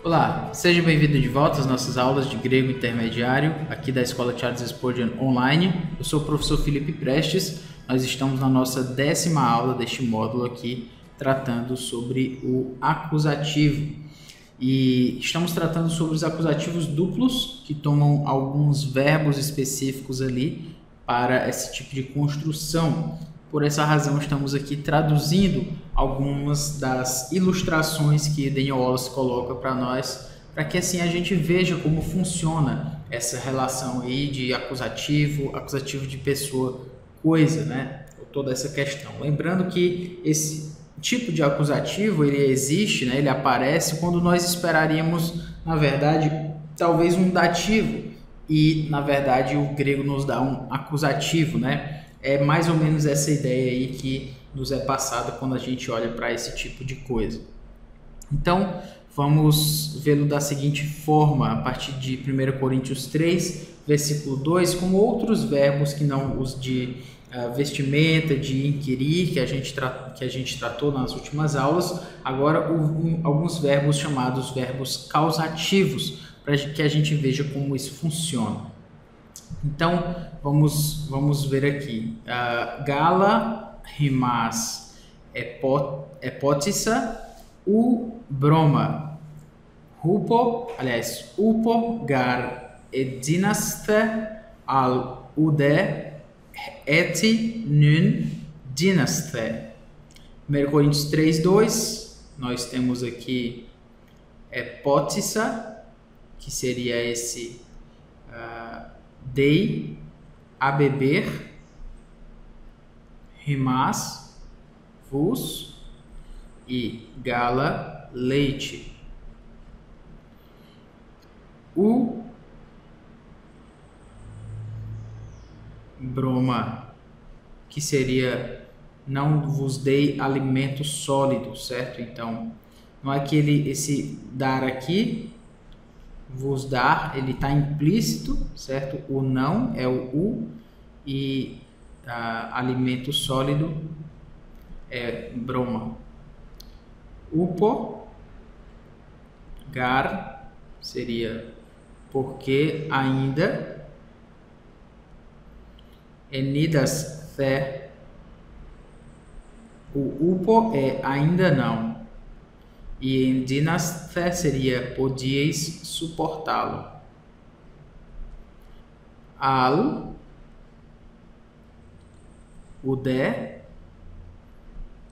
Olá, seja bem-vindo de volta às nossas aulas de grego intermediário aqui da Escola Charles Spurgeon Online. Eu sou o professor Felipe Prestes. Nós estamos na nossa 10ª aula deste módulo aqui, tratando sobre o acusativo. E estamos tratando sobre os acusativos duplos, que tomam alguns verbos específicos ali para esse tipo de construção. Por essa razão, estamos aqui traduzindo algumas das ilustrações que Daniel Wallace coloca para nós, para que assim a gente veja como funciona essa relação aí de acusativo de pessoa, coisa, né? Toda essa questão. Lembrando que esse tipo de acusativo, ele existe, né? Ele aparece quando nós esperaríamos, na verdade, talvez um dativo, e na verdade o grego nos dá um acusativo, né? É mais ou menos essa ideia aí que nos é passada quando a gente olha para esse tipo de coisa. Então, vamos vê-lo da seguinte forma, a partir de 1 Coríntios 3, versículo 2, com outros verbos que não os de vestimenta, de inquirir, que a gente tratou nas últimas aulas. Agora, alguns verbos chamados verbos causativos, para que a gente veja como isso funciona. Então, vamos ver aqui. Gala, rimas, epótissa, broma, upo, gar, dinaste, al, ude, eti, nun, dinaste. 1 Coríntios 3, 2, nós temos aqui epótissa, que seria esse dei a beber, rimas, vos, e gala, leite. Broma, que seria não vos dei alimento sólido, certo? Então, não é que esse dar aqui, vos dar, ele está implícito, certo? O não é o e alimento sólido é broma. Upo, gar, seria porque ainda, enidas the, o upo é ainda não. E em dinaste seria podíeis suportá-lo. Al, ude,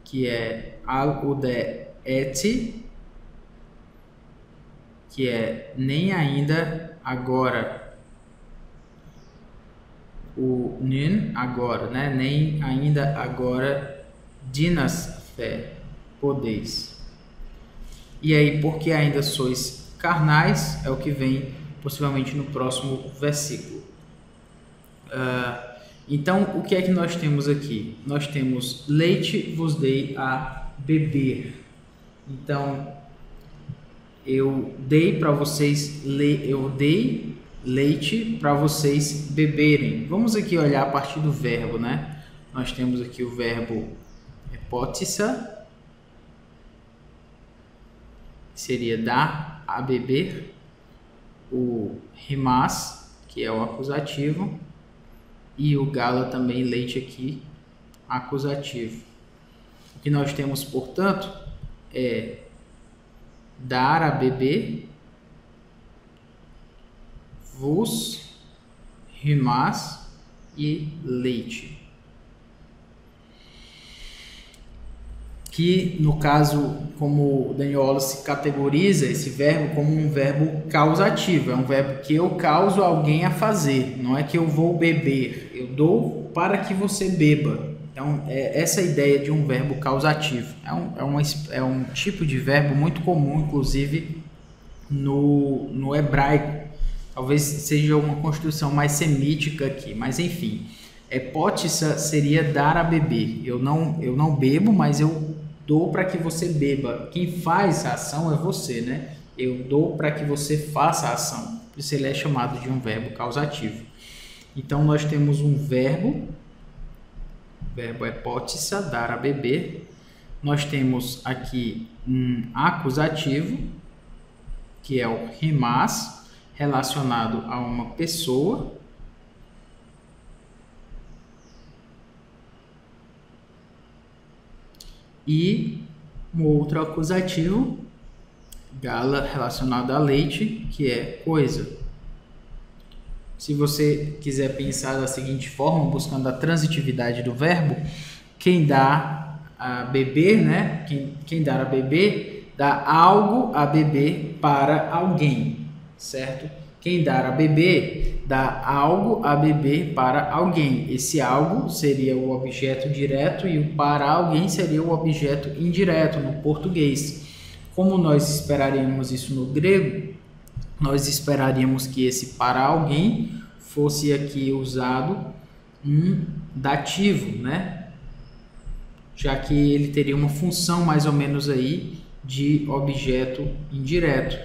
que é al ude eti, que é nem ainda agora. O nun agora, né? Nem ainda agora dinaste, podeis. E aí, porque ainda sois carnais, é o que vem possivelmente no próximo versículo. Então, o que é que nós temos aqui? Nós temos leite vos dei a beber. Então, eu dei para vocês, eu dei leite para vocês beberem. Vamos aqui olhar a partir do verbo, né? Nós temos aqui o verbo epótissa, seria dar a beber, o rimas, que é o acusativo, e o gala também, leite aqui, acusativo. O que nós temos, portanto, é dar a beber, vos, rimas e leite. Que, no caso, como o Daniel Wallace categoriza esse verbo como um verbo causativo. É um verbo que eu causo alguém a fazer. Não é que eu vou beber. Eu dou para que você beba. Então, é essa ideia de um verbo causativo. É um tipo de verbo muito comum, inclusive, no hebraico. Talvez seja uma construção mais semítica aqui, mas enfim. Epótissa seria dar a beber. Eu não bebo, mas eu dou para que você beba. Quem faz a ação é você, né? Eu dou para que você faça a ação. Por isso ele é chamado de um verbo causativo. Então, nós temos um verbo epótissa, dar a beber. Nós temos aqui um acusativo, que é o remas, relacionado a uma pessoa. E um outro acusativo, gala, relacionado a leite, que é coisa. Se você quiser pensar da seguinte forma, buscando a transitividade do verbo, quem dá a beber, né? Quem dá a beber, dá algo a beber para alguém, certo? Quem dá a beber, dá algo a beber para alguém. Esse algo seria o objeto direto e o para alguém seria o objeto indireto no português. Como nós esperaríamos isso no grego, nós esperaríamos que esse para alguém fosse aqui usado um dativo, né? Já que ele teria uma função mais ou menos aí de objeto indireto.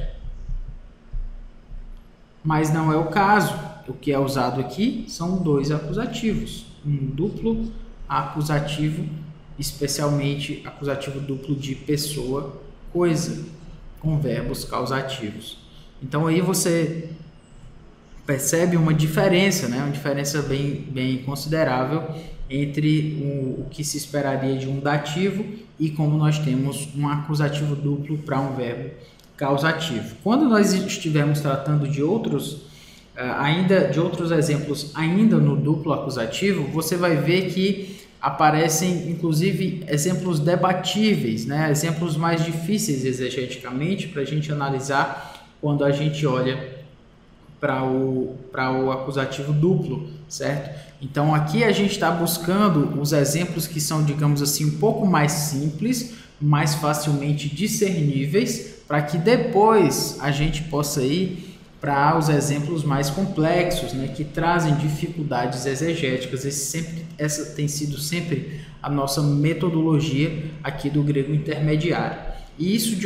Mas não é o caso. O que é usado aqui são dois acusativos, um duplo acusativo, especialmente acusativo duplo de pessoa, coisa, com verbos causativos. Então aí você percebe uma diferença, né? Uma diferença bem considerável entre o que se esperaria de um dativo e como nós temos um acusativo duplo para um verbo causativo. Quando nós estivermos tratando de outros exemplos ainda no duplo acusativo, você vai ver que aparecem inclusive exemplos debatíveis, né? Exemplos mais difíceis exegeticamente para a gente analisar quando a gente olha para o acusativo duplo, certo? Então aqui a gente está buscando os exemplos que são, digamos assim, um pouco mais simples, mais facilmente discerníveis, para que depois a gente possa ir para os exemplos mais complexos, né, que trazem dificuldades exegéticas. Essa tem sido sempre a nossa metodologia aqui do grego intermediário. E isso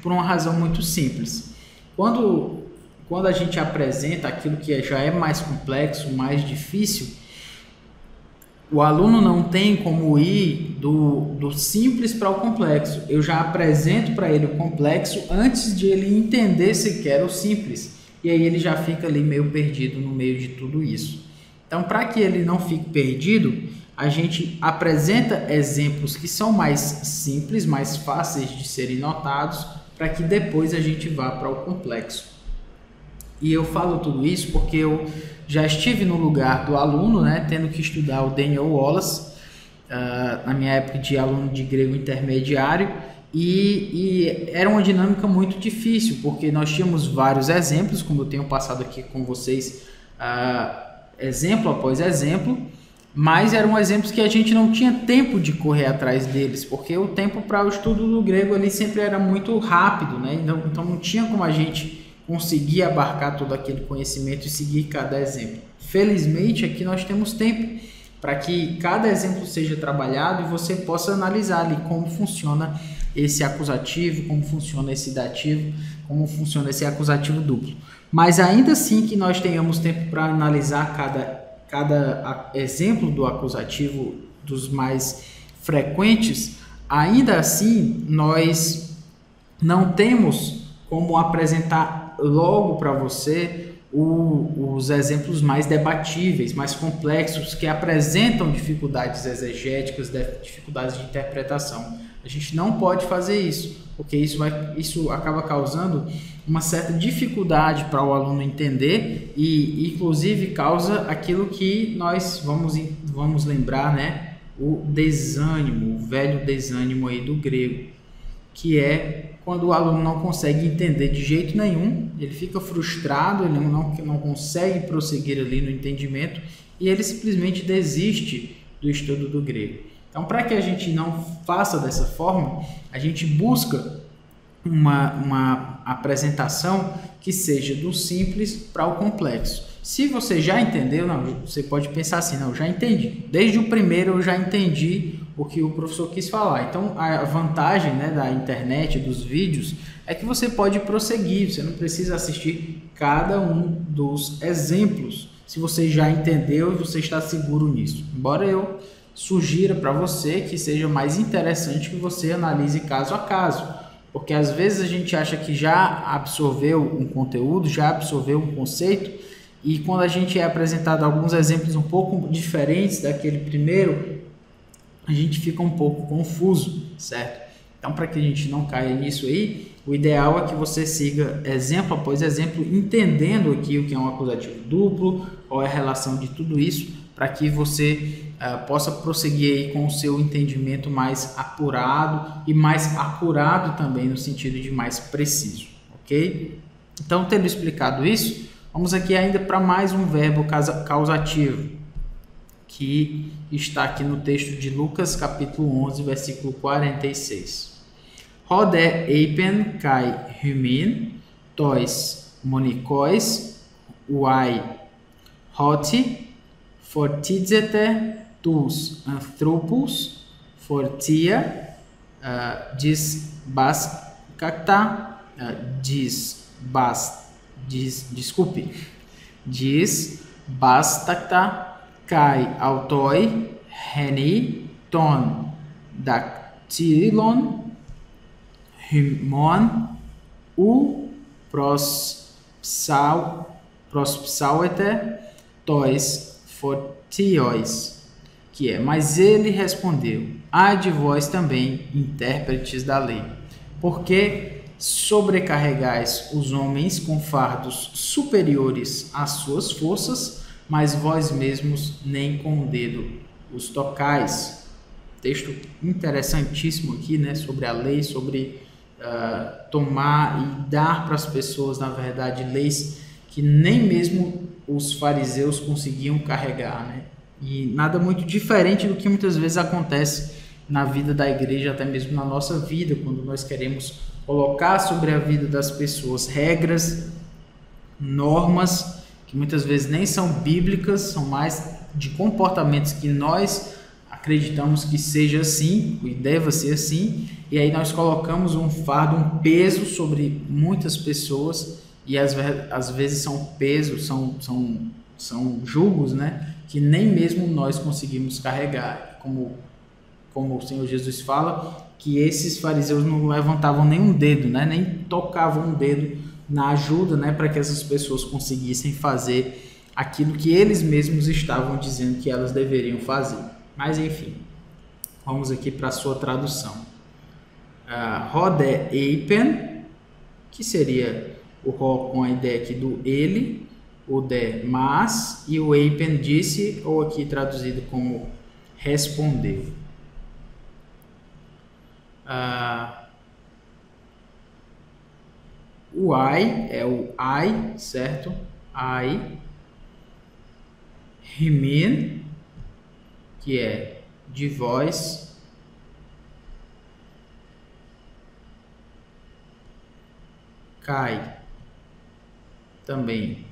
por uma razão muito simples. Quando a gente apresenta aquilo que já é mais complexo, mais difícil, o aluno não tem como ir do simples para o complexo. Eu já apresento para ele o complexo antes de ele entender sequer o simples. E aí ele já fica ali meio perdido no meio de tudo isso. Então, para que ele não fique perdido, a gente apresenta exemplos que são mais simples, mais fáceis de serem notados, para que depois a gente vá para o complexo. E eu falo tudo isso porque eu já estive no lugar do aluno, né, tendo que estudar o Daniel Wallace, na minha época de aluno de grego intermediário, e era uma dinâmica muito difícil, porque nós tínhamos vários exemplos, como eu tenho passado aqui com vocês, exemplo após exemplo, mas eram exemplos que a gente não tinha tempo de correr atrás deles, porque o tempo para o estudo do grego ali sempre era muito rápido, né? Então não tinha como a gente conseguir abarcar todo aquele conhecimento e seguir cada exemplo. Felizmente aqui nós temos tempo para que cada exemplo seja trabalhado e você possa analisar ali como funciona esse acusativo, como funciona esse dativo, como funciona esse acusativo duplo. Mas ainda assim que nós tenhamos tempo para analisar cada exemplo do acusativo dos mais frequentes, ainda assim nós não temos como apresentar logo para você os exemplos mais debatíveis, mais complexos, que apresentam dificuldades exegéticas, dificuldades de interpretação. A gente não pode fazer isso, porque isso acaba causando uma certa dificuldade para o aluno entender e, inclusive, causa aquilo que nós vamos lembrar, né? O desânimo, o velho desânimo aí do grego, que é quando o aluno não consegue entender de jeito nenhum, ele fica frustrado, ele não consegue prosseguir ali no entendimento e ele simplesmente desiste do estudo do grego. Então, para que a gente não faça dessa forma, a gente busca uma apresentação que seja do simples para o complexo. Se você já entendeu, você pode pensar assim, não, eu já entendi. Desde o primeiro eu já entendi o que o professor quis falar. Então, a vantagem, né, da internet, dos vídeos, é que você pode prosseguir, você não precisa assistir cada um dos exemplos, se você já entendeu e você está seguro nisso. Embora eu sugira para você que seja mais interessante que você analise caso a caso, Porque às vezes a gente acha que já absorveu um conteúdo, já absorveu um conceito, e quando a gente é apresentado alguns exemplos um pouco diferentes daquele primeiro, a gente fica um pouco confuso, certo? Então, para que a gente não caia nisso aí, o ideal é que você siga exemplo após exemplo, entendendo aqui o que é um acusativo duplo, qual é a relação de tudo isso, para que você possa prosseguir aí com o seu entendimento mais apurado e mais acurado também, no sentido de mais preciso, ok? Então, tendo explicado isso, vamos aqui ainda para mais um verbo causativo, que está aqui no texto de Lucas, capítulo 11, versículo 46. Hode eipen kai hymin, tois monikos, uai hoti, fortizete tus anthropos, fortia, disbascata, disbastata, kai autoi, heni, ton, dactylon, hymon, prospsauete, tois, fortiois, que é, mas ele respondeu, ai de vós também, intérpretes da lei, porque sobrecarregais os homens com fardos superiores às suas forças, mas vós mesmos nem com o dedo os tocais. Texto interessantíssimo aqui, né, sobre a lei, sobre tomar e dar para as pessoas, na verdade, leis que nem mesmo os fariseus conseguiam carregar, né? E nada muito diferente do que muitas vezes acontece na vida da igreja, até mesmo na nossa vida, quando nós queremos colocar sobre a vida das pessoas regras, normas, que muitas vezes nem são bíblicas, são mais de comportamentos que nós acreditamos que seja assim, e deva ser assim, e aí nós colocamos um fardo, um peso sobre muitas pessoas, e às vezes são pesos, são julgos, né, que nem mesmo nós conseguimos carregar, como o Senhor Jesus fala, que esses fariseus não levantavam nenhum dedo, né, nem tocavam um dedo na ajuda, né, para que essas pessoas conseguissem fazer aquilo que eles mesmos estavam dizendo que elas deveriam fazer. Mas enfim, vamos aqui para a sua tradução. Hode eipen, que seria o ro com a ideia aqui do ele, o de mas, e o eipen disse, ou aqui traduzido como respondeu. O ai é o ai, certo? Ai. Himin, que é de vós. Kai, também.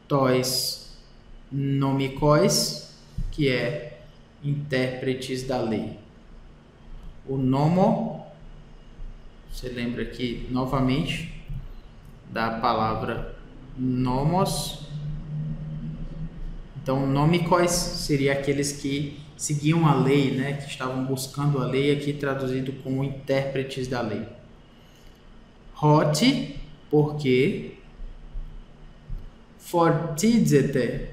Tois nomikos, que é intérpretes da lei. O nomo, você lembra aqui novamente da palavra nomos. Então, nomikos seria aqueles que seguiam a lei, né, que estavam buscando a lei, aqui traduzido como intérpretes da lei. Hoti, porque. Fortizete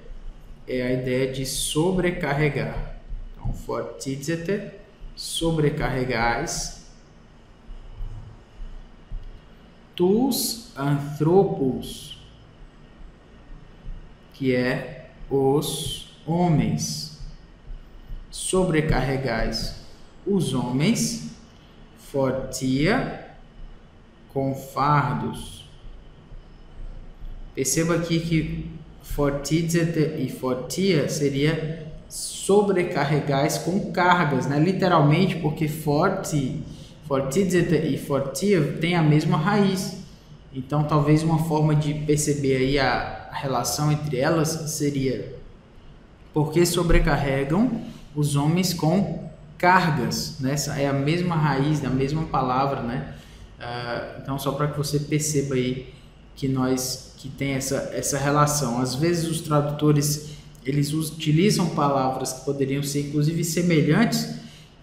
é a ideia de sobrecarregar. Então, fortizete, sobrecarregais. Tus anthropos, que é os homens. Sobrecarregais os homens. Fortia, com fardos. Perceba aqui que fortizete e fortia seria sobrecarregais com cargas, né? Literalmente, porque fortizete e fortia tem a mesma raiz. Então, talvez uma forma de perceber aí a relação entre elas seria porque sobrecarregam os homens com cargas, né? Essa é a mesma raiz, a mesma palavra, né? Então, só para que você perceba aí que tem essa relação. Às vezes os tradutores eles utilizam palavras que poderiam ser inclusive semelhantes,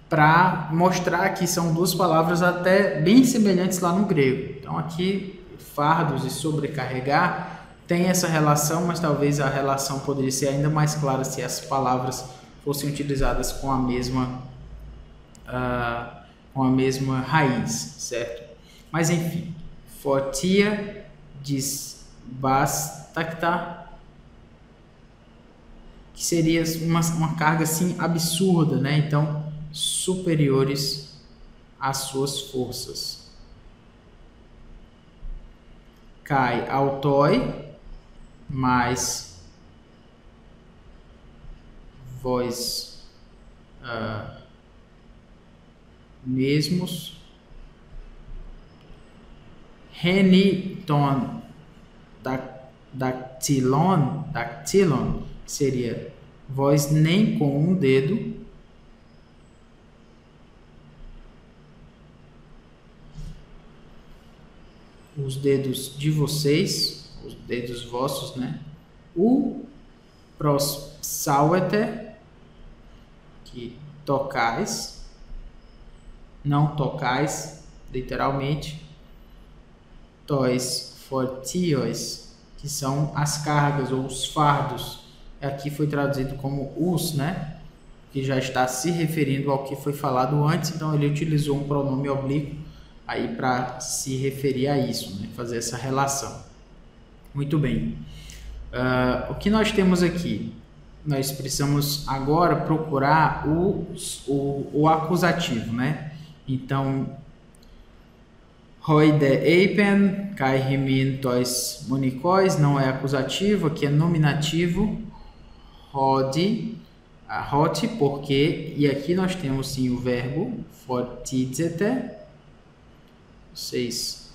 para mostrar que são duas palavras até bem semelhantes lá no grego. Então aqui fardos e sobrecarregar tem essa relação, mas talvez a relação poderia ser ainda mais clara se as palavras fossem utilizadas com a mesma raiz, certo? Mas enfim, fortia disbastakta, que seria uma carga assim absurda, né? Então, superiores às suas forças. Kai autoi, mais vós mesmos. Reniton dactilon, seria vós nem com um dedo. Os dedos de vocês, os dedos vossos, né? O prossauete, que tocais, não tocais, literalmente. Tois fortios, que são as cargas ou os fardos. Aqui foi traduzido como os, né? Que já está se referindo ao que foi falado antes, então ele utilizou um pronome oblíquo aí para se referir a isso, né? Fazer essa relação. Muito bem. O que nós temos aqui? Nós precisamos agora procurar o acusativo, né? Então, Hoide eipen, kai rimin tois monikóis, não é acusativo, aqui é nominativo. Hodi, hoti, porque, e aqui nós temos sim o verbo fortizete, vocês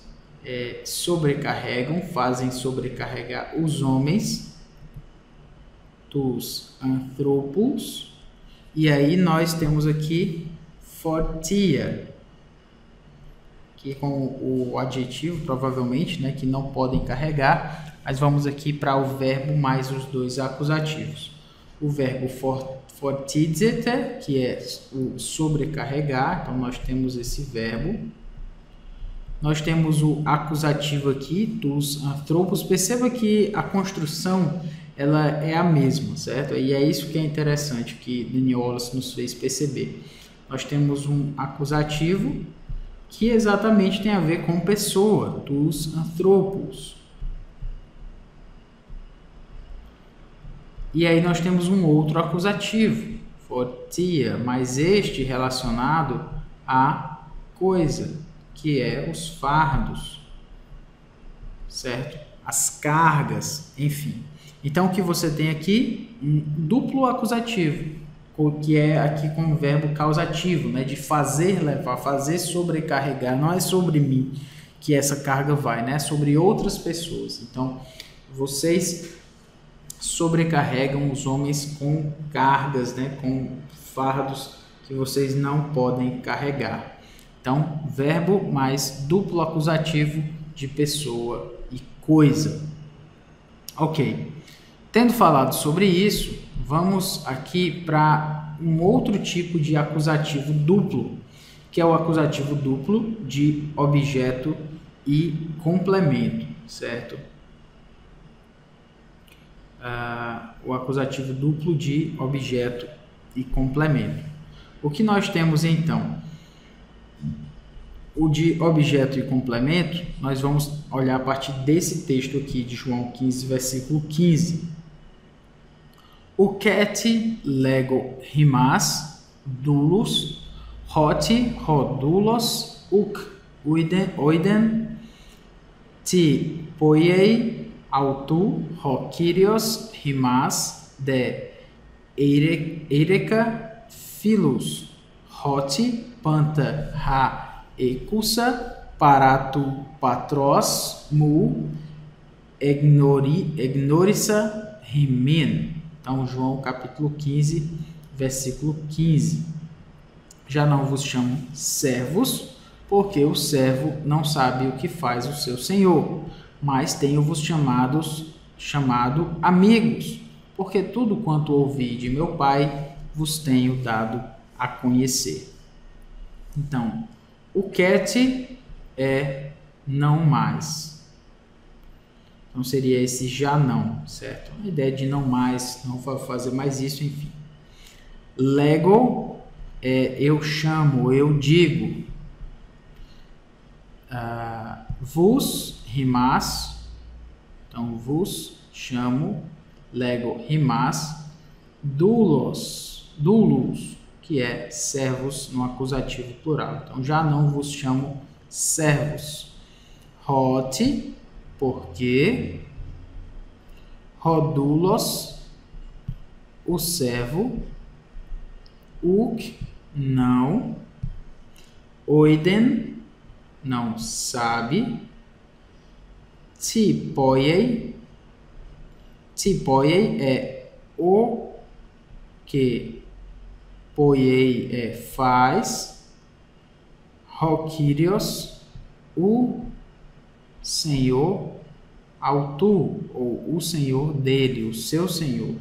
sobrecarregam, fazem sobrecarregar os homens, dos anthropos, e aí nós temos aqui fortia, que com o adjetivo, provavelmente, né, que não podem carregar, mas vamos aqui para o verbo mais os dois acusativos. O verbo fortizete, que é o sobrecarregar, então nós temos esse verbo. Nós temos o acusativo aqui, dos anthropos. Perceba que a construção ela é a mesma, certo? E é isso que é interessante, que Linne Wallace nos fez perceber. Nós temos um acusativo que exatamente tem a ver com pessoa, dos anthropos. E aí nós temos um outro acusativo, fortia, mas este relacionado à coisa, que é os fardos, certo? As cargas, enfim. Então o que você tem aqui? Um duplo acusativo, que é aqui com o verbo causativo, né? De fazer levar, fazer sobrecarregar. Não é sobre mim que essa carga vai, né? É sobre outras pessoas. Então, vocês sobrecarregam os homens com cargas, né? Com fardos que vocês não podem carregar. Então, verbo mais duplo acusativo de pessoa e coisa. Ok. Tendo falado sobre isso, vamos aqui para um outro tipo de acusativo duplo, que é o acusativo duplo de objeto e complemento, certo? O acusativo duplo de objeto e complemento. O que nós temos então? O de objeto e complemento, nós vamos olhar a partir desse texto aqui de João 15, versículo 15. O ket lego rimas, dulos, hoti rodulos, oiden, ti poiei, autu, kyrios rimas, de eireka, filus, hoti, panta, ekusa, paratu, patros, mu, ignorissa, rimin. Então, João capítulo 15, versículo 15. Já não vos chamo servos, porque o servo não sabe o que faz o seu senhor, mas tenho-vos chamado amigos, porque tudo quanto ouvi de meu Pai vos tenho dado a conhecer. Então, o cat é não mais. Então, seria esse já não, certo? A ideia de não mais, não vou fazer mais isso, enfim. Lego é eu chamo, eu digo. Vos, rimas. Então, vos, chamo. Lego, rimas. Dulos, que é servos no acusativo plural. Então, já não vos chamo servos. Hot, porque. Rodulos, o servo. Uk, não. Oiden, não sabe. Tipoiei é o que. Poiei é faz. Rokirios, o senhor. Autu, ou o senhor dele, o seu senhor.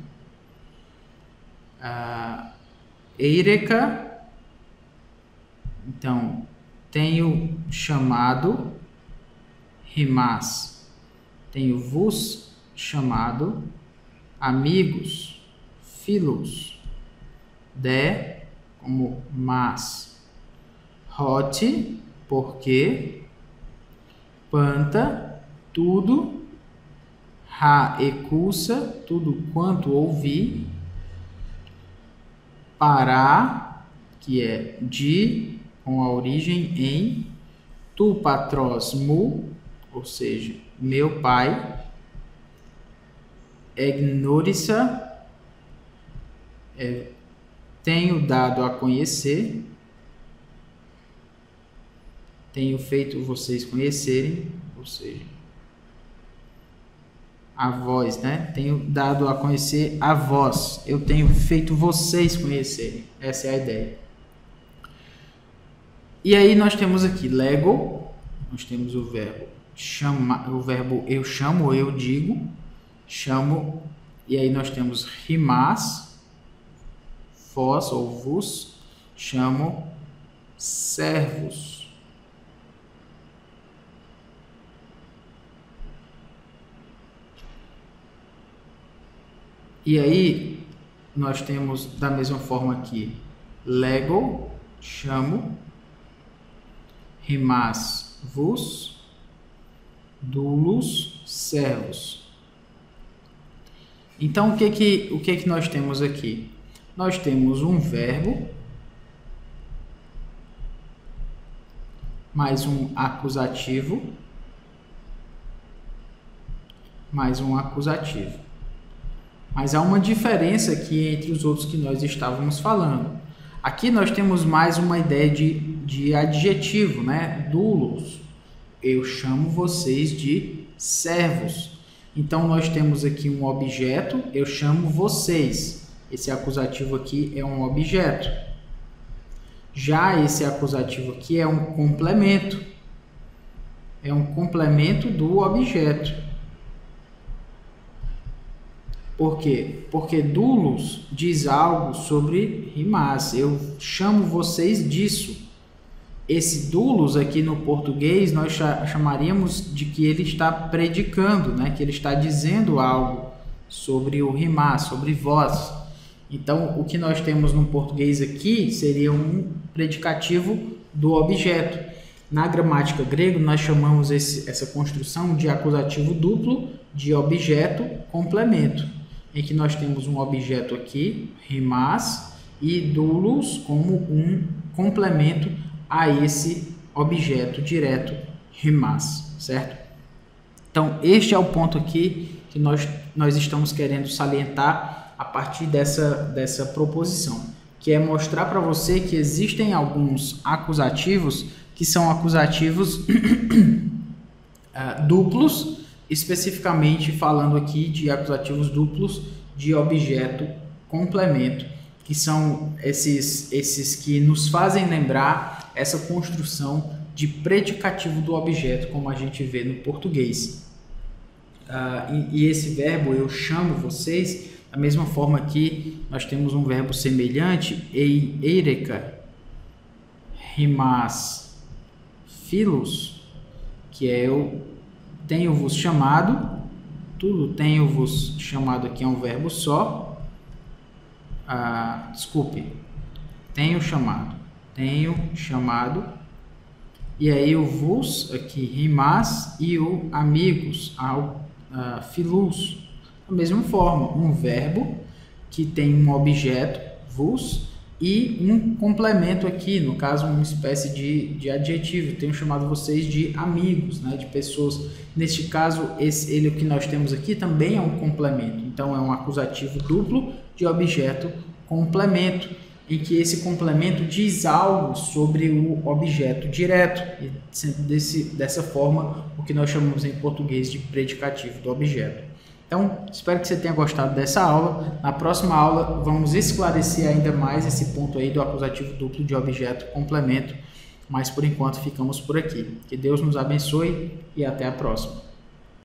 Eireka, então, tenho chamado. Rimas, tenho vos chamado. Amigos, filos. De, como mas. Hot, porque. Panta, tudo. Ha, ecusa, tudo quanto ouvi. Pará, que é de, com a origem em. Tu patros mu, ou seja, meu pai. Ignorissa, tenho dado a conhecer. Tenho feito vocês conhecerem, ou seja, a vós, né? Tenho dado a conhecer a vós. Eu tenho feito vocês conhecerem. Essa é a ideia. E aí nós temos aqui lego. Nós temos o verbo chamar, o verbo eu chamo, eu digo, chamo. E aí nós temos rimas, vós ou vos, chamo, servos. E aí, nós temos da mesma forma aqui, lego, chamo, rimas, vos, dulos, servos. Então, o que nós temos aqui? Nós temos um verbo, mais um acusativo, mais um acusativo. Mas há uma diferença aqui entre os outros que nós estávamos falando. Aqui nós temos mais uma ideia de adjetivo, né? Dulos. Eu chamo vocês de servos. Então, nós temos aqui um objeto, eu chamo vocês. Esse acusativo aqui é um objeto. Já esse acusativo aqui é um complemento. É um complemento do objeto. Por quê? Porque dulos diz algo sobre rimas. Eu chamo vocês disso. Esse dulos aqui no português nós chamaríamos de que ele está predicando, né? Que ele está dizendo algo sobre o rimar, sobre vós. Então, o que nós temos no português aqui seria um predicativo do objeto. Na gramática grega, nós chamamos essa construção de acusativo duplo de objeto complemento, em que nós temos um objeto aqui, rimas, e dulos como um complemento a esse objeto direto, rimas, certo? Então, este é o ponto aqui que nós estamos querendo salientar a partir dessa proposição, que é mostrar para você que existem alguns acusativos que são acusativos duplos, especificamente falando aqui de acusativos duplos de objeto complemento, que são esses que nos fazem lembrar essa construção de predicativo do objeto, como a gente vê no português. E esse verbo, eu chamo vocês, da mesma forma que nós temos um verbo semelhante, eireka, rimas filos, que é eu tenho-vos chamado. Tudo tenho-vos chamado aqui é um verbo só. Desculpe, tenho chamado. E aí o vos aqui, rimas, e o amigos, filos. Da mesma forma, um verbo que tem um objeto, vos, e um complemento aqui, no caso, uma espécie de adjetivo. Tenho chamado vocês de amigos, né, de pessoas. Neste caso, ele que nós temos aqui também é um complemento. Então, é um acusativo duplo de objeto complemento, em que esse complemento diz algo sobre o objeto direto, e dessa forma, o que nós chamamos em português de predicativo do objeto. Então, espero que você tenha gostado dessa aula. Na próxima aula, vamos esclarecer ainda mais esse ponto aí do acusativo duplo de objeto complemento, mas por enquanto ficamos por aqui. Que Deus nos abençoe e até a próxima.